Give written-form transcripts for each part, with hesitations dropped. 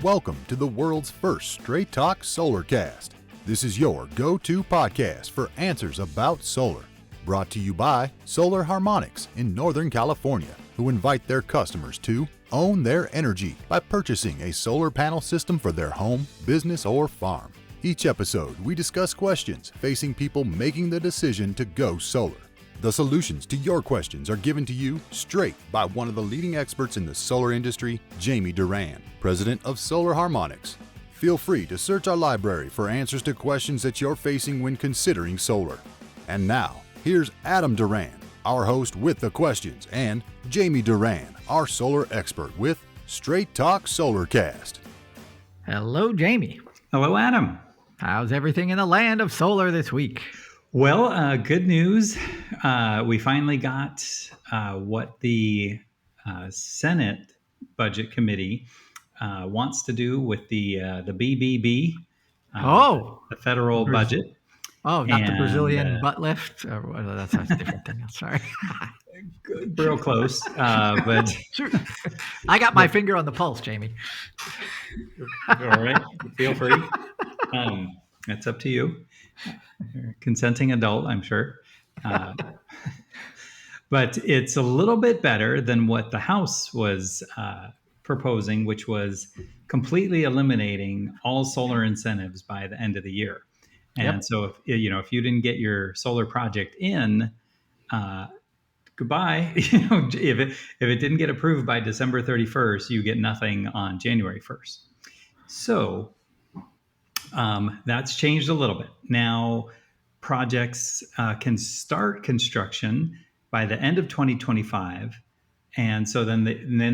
Welcome to the world's first Straight Talk Solarcast. This is your go-to podcast for answers about solar. Brought to you by Solar Harmonics in Northern California, who invite their customers to own their energy by purchasing a solar panel system for their home, business, or farm. Each episode, we discuss questions facing people making the decision to go solar. The solutions to your questions are given to you straight by one of the leading experts in the solar industry, Jamie Duran, president of Solar Harmonics. Feel free to search our library for answers to questions that you're facing when considering solar. And now, here's Adam Duran, our host with the questions, and Jamie Duran, our solar expert with Straight Talk Solarcast. Hello, Jamie. Hello, Adam. How's everything in the land of solar this week? Well, good news. We finally got what the Senate Budget Committee wants to do with the BBB, the federal budget. Oh, not the Brazilian butt lift? That's a different thing. Sorry. Real close, but sure. I got my finger on the pulse, Jamie. All right, feel free. That's up to you. You're a consenting adult, I'm sure. But it's a little bit better than what the House was proposing, which was completely eliminating all solar incentives by the end of the year. And so, if you didn't get your solar project in, goodbye. If it didn't get approved by December 31st, you get nothing on January 1st. So that's changed a little bit. Now, projects can start construction by the end of 2025, and so then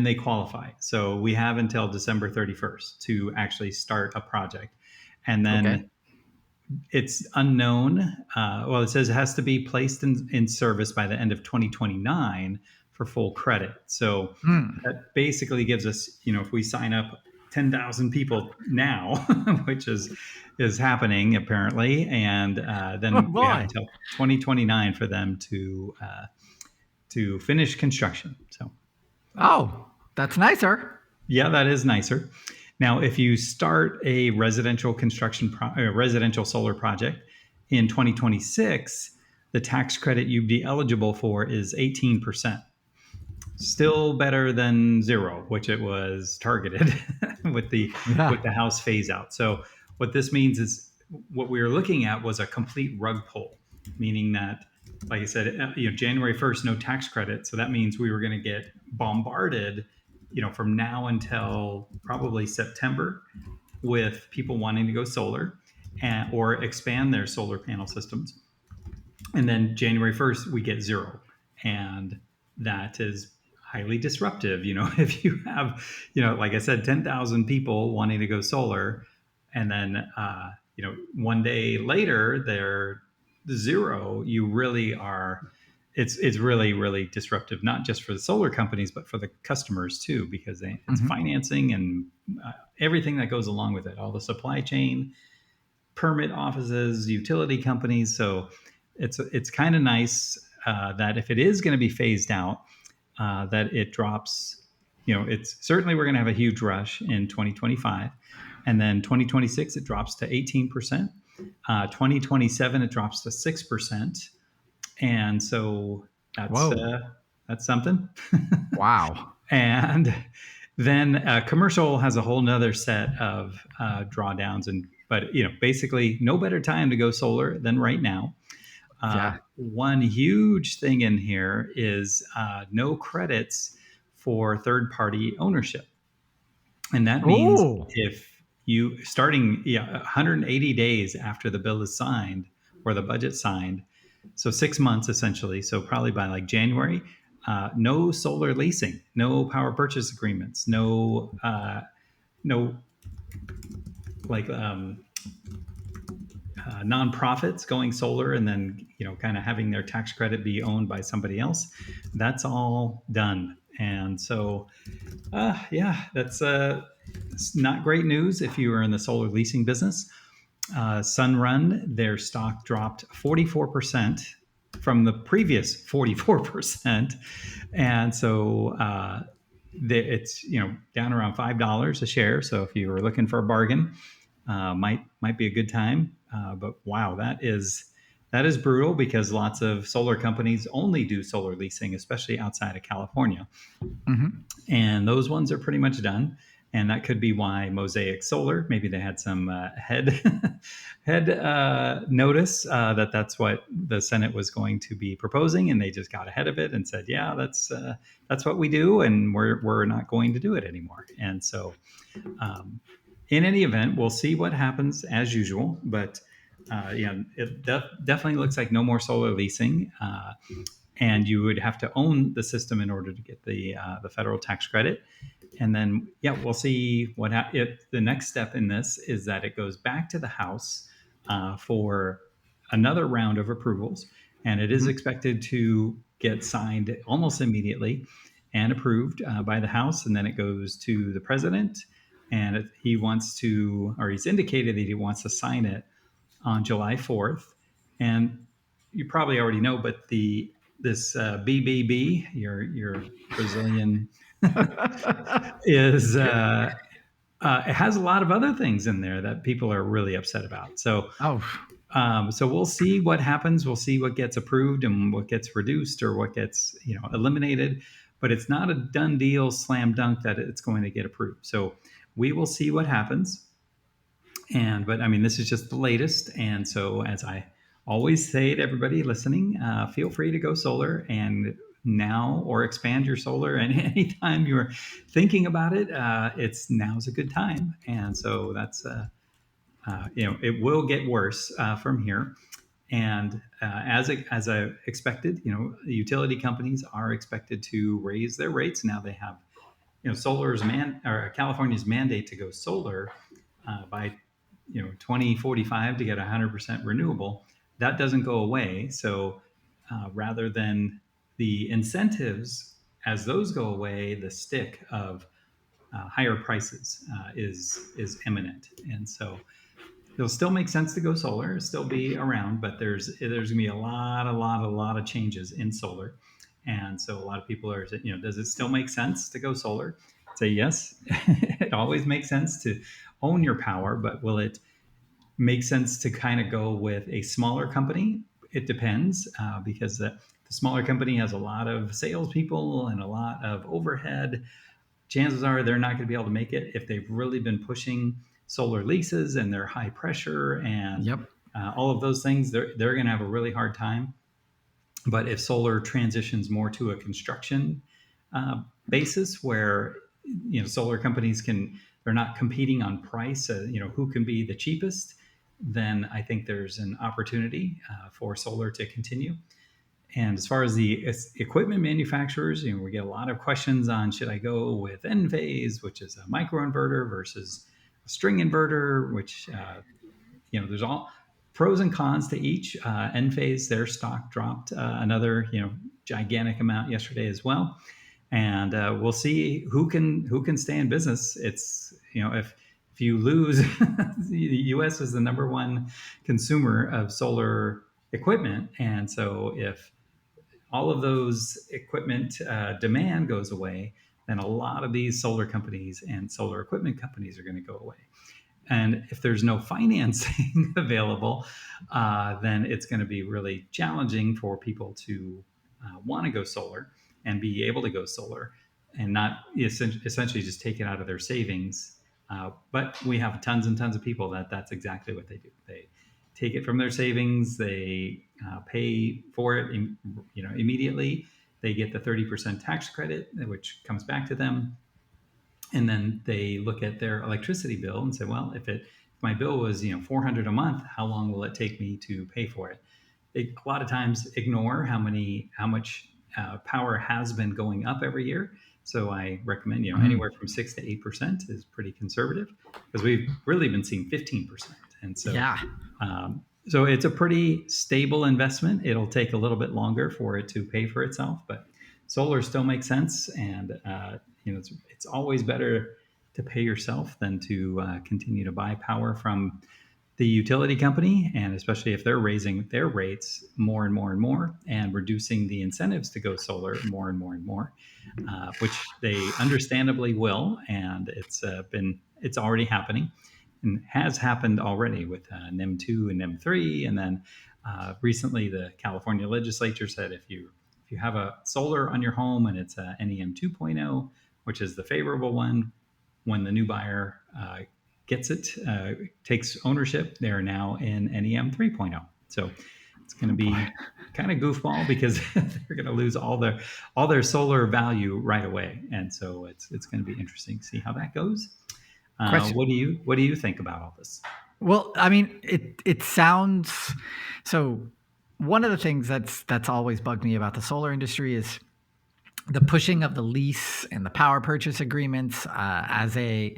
they qualify. So we have until December 31st to actually start a project, and then it's unknown. It says it has to be placed in service by the end of 2029 for full credit. So that basically gives us, if we sign up 10,000 people now, which is happening apparently, and then we have until 2029 for them to finish construction. So, that's nicer. Yeah, that is nicer. Now, if you start a residential residential solar project in 2026, the tax credit you'd be eligible for is 18%. Still better than zero, which it was targeted with the House phase out. So what this means is what we were looking at was a complete rug pull, meaning that, like I said, January 1st, no tax credit. So that means we were going to get bombarded, from now until probably September with people wanting to go solar or expand their solar panel systems. And then January 1st, we get zero. And that is highly disruptive. If you have, like I said, 10,000 people wanting to go solar, and then, one day later they're zero, you really are, it's really, really disruptive, not just for the solar companies, but for the customers too, because it's financing and everything that goes along with it, all the supply chain, permit offices, utility companies. So it's kind of nice that if it is going to be phased out, that it drops, it's certainly we're going to have a huge rush in 2025. And then 2026, it drops to 18%. 2027, it drops to 6%. And so that's something. Wow. And then commercial has a whole nother set of drawdowns. But basically no better time to go solar than right now. One huge thing in here is no credits for third-party ownership. And that means if you starting 180 days after the bill is signed or the budget signed, so 6 months essentially, so probably by like January, no solar leasing, no power purchase agreements, no nonprofits going solar and then kind of having their tax credit be owned by somebody else. That's all done. And so that's it's not great news if you are in the solar leasing business. Sunrun, their stock dropped 44% from the previous 44%. And so it's down around $5 a share. So if you were looking for a bargain, might be a good time. But wow, that is brutal, because lots of solar companies only do solar leasing, especially outside of California, and those ones are pretty much done. And that could be why Mosaic Solar, maybe they had some head notice that that's what the Senate was going to be proposing, and they just got ahead of it and said, yeah, that's what we do, and we're not going to do it anymore. And so, in any event, we'll see what happens as usual. But it definitely looks like no more solar leasing. And you would have to own the system in order to get the federal tax credit. And then, we'll see if the next step in this is that it goes back to the House for another round of approvals, and it is expected to get signed almost immediately and approved by the House, and then it goes to the president, and he wants to, or he's indicated that he wants to sign it on July 4th. And you probably already know, but this BBB, your Brazilian, is it has a lot of other things in there that people are really upset about. So, so we'll see what happens. We'll see what gets approved and what gets reduced or what gets eliminated. But it's not a done deal, slam dunk, that it's going to get approved. So we will see what happens. But I mean, this is just the latest. And so, as I always say to everybody listening, feel free to go solar and now, or expand your solar. And anytime you're thinking about it, now's a good time. And so that's, it will get worse from here. And as I expected, the utility companies are expected to raise their rates. Now they have, California's mandate to go solar by 2045 to get 100% renewable. That doesn't go away. So rather than the incentives, as those go away, the stick of higher prices is imminent. And so it'll still make sense to go solar, it'll still be around, but there's going to be a lot of changes in solar. And so a lot of people are saying, does it still make sense to go solar? I'd say yes. It always makes sense to own your power, but will it make sense to kind of go with a smaller company? It depends, because the smaller company has a lot of salespeople and a lot of overhead. Chances are they're not going to be able to make it if they've really been pushing solar leases and they're high pressure and all of those things. They're going to have a really hard time. But if solar transitions more to a construction basis, where solar companies they're not competing on price, who can be the cheapest, then I think there's an opportunity for solar to continue. And as far as the equipment manufacturers, we get a lot of questions on, should I go with Enphase, which is a microinverter, versus a string inverter, which there's all pros and cons to each. Enphase, their stock dropped another gigantic amount yesterday as well. And we'll see who can stay in business. It's if you lose, the U.S. is the number one consumer of solar equipment, and so if all of those equipment demand goes away, then a lot of these solar companies and solar equipment companies are going to go away. And if there's no financing available, then it's going to be really challenging for people to want to go solar and be able to go solar, and not essentially just take it out of their savings. But we have tons and tons of people that's exactly what they do. They take it from their savings. They pay for it, immediately. They get the 30% tax credit, which comes back to them. And then they look at their electricity bill and say, well, if my bill was $400 a month, how long will it take me to pay for it? They a lot of times ignore how much power has been going up every year. So I recommend anywhere from 6 to 8% is pretty conservative, because we've really been seeing 15%. And so so it's a pretty stable investment. It'll take a little bit longer for it to pay for itself, but solar still makes sense. And it's always better to pay yourself than to continue to buy power from the utility company, and especially if they're raising their rates more and more and more and reducing the incentives to go solar more and more and more, which they understandably will. And it's already happening and has happened already with NEM 2 and NEM 3. And then recently the California legislature said if you have a solar on your home and it's a NEM 2.0, which is the favorable one, when the new buyer gets it, takes ownership, they're now in NEM 3.0. So it's going to be kind of goofball because they're going to lose all their solar value right away. And so it's going to be interesting to see how that goes. What do you think about all this? Well, I mean, it sounds so. One of the things that's always bugged me about the solar industry is the pushing of the lease and the power purchase agreements as a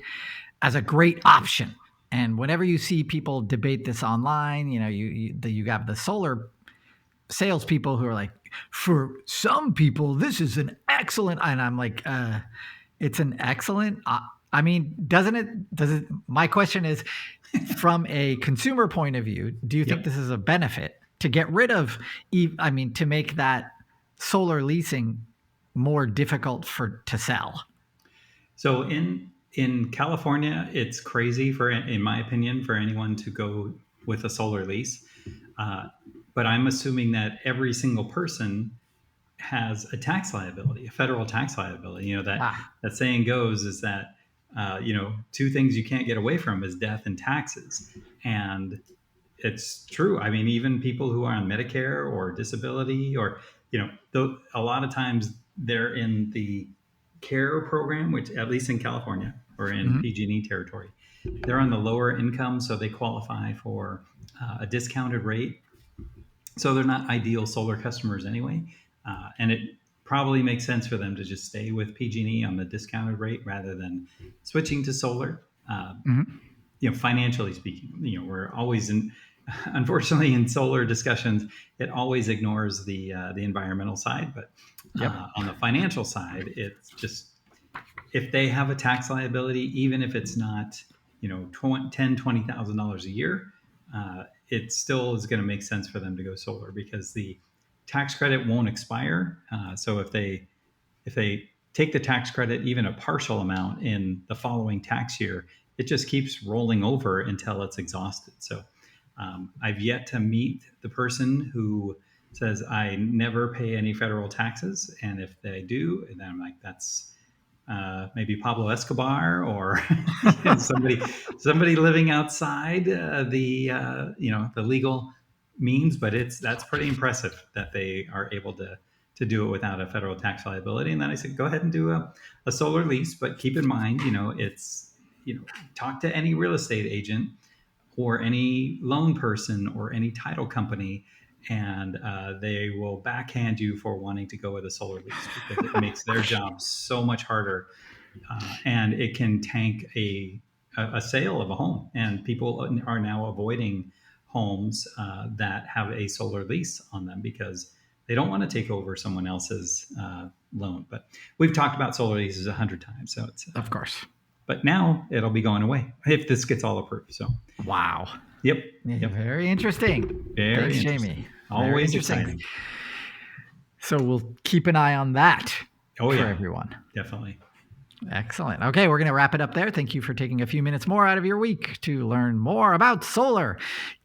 great option. And whenever you see people debate this online, you have the solar salespeople who are like, for some people, this is an excellent. And I'm like, it's an excellent. I mean, does it? My question is, from a consumer point of view, do you think this is a benefit to get rid of? To make that solar leasing more difficult to sell? So in California, it's crazy in my opinion, for anyone to go with a solar lease. But I'm assuming that every single person has a tax liability, a federal tax liability. That saying goes is that, two things you can't get away from is death and taxes. And it's true. I mean, even people who are on Medicare or disability or, a lot of times they're in the CARE program, which at least in California or in PG&E territory, they're on the lower income. So they qualify for a discounted rate. So they're not ideal solar customers anyway. And it probably makes sense for them to just stay with PG&E on the discounted rate rather than switching to solar. Financially speaking, we're always unfortunately in solar discussions, it always ignores the environmental side. But on the financial side, it's just, if they have a tax liability, even if it's not, $20,000 a year, it still is going to make sense for them to go solar because the tax credit won't expire. So if they take the tax credit, even a partial amount in the following tax year, it just keeps rolling over until it's exhausted. So I've yet to meet the person who says, I never pay any federal taxes. And if they do, then I'm like, that's maybe Pablo Escobar or somebody living outside the legal means. But that's pretty impressive that they are able to do it without a federal tax liability. And then I said, go ahead and do a solar lease, but keep in mind, talk to any real estate agent or any loan person or any title company, and they will backhand you for wanting to go with a solar lease because it makes their job so much harder, and it can tank a sale of a home. And people are now avoiding homes that have a solar lease on them because they don't want to take over someone else's loan. But we've talked about solar leases 100 times, so it's of course. But now it'll be going away if this gets all approved. So wow. Yep. Very interesting. Thanks, Jamie. Always exciting. So we'll keep an eye on that for everyone. Definitely. Excellent. Okay, we're going to wrap it up there. Thank you for taking a few minutes more out of your week to learn more about solar.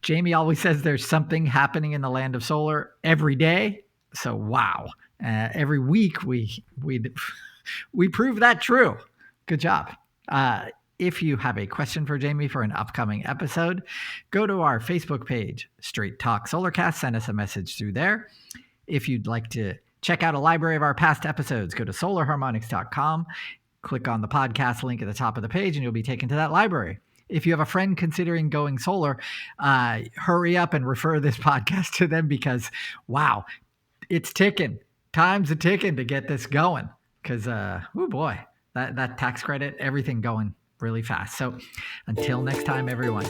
Jamie always says there's something happening in the land of solar every day. So wow. Every week we prove that true. Good job. If you have a question for Jamie for an upcoming episode, go to our Facebook page, Straight Talk Solarcast. Send us a message through there. If you'd like to check out a library of our past episodes, go to solarharmonics.com. Click on the podcast link at the top of the page, and you'll be taken to that library. If you have a friend considering going solar, hurry up and refer this podcast to them because, wow, it's ticking. Time's a ticking to get this going because, oh boy, that tax credit, everything going really fast. So until next time, everyone,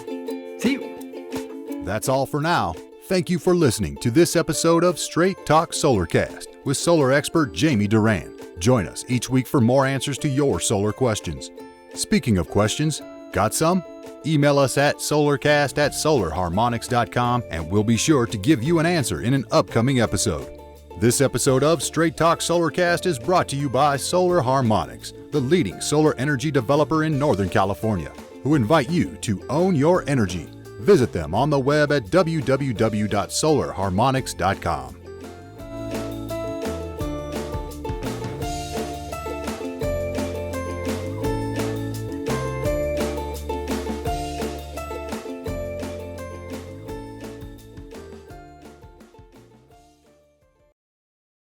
see you. That's all for now. Thank you for listening to this episode of Straight Talk Solarcast with solar expert Jamie Duran. Join us each week for more answers to your solar questions. Speaking of questions, Got some? Email us at solarcast@solarharmonics.com and we'll be sure to give you an answer in an upcoming episode. This episode of Straight Talk Solarcast is brought to you by Solar Harmonics, the leading solar energy developer in Northern California, who invite you to own your energy. Visit them on the web at www.solarharmonics.com.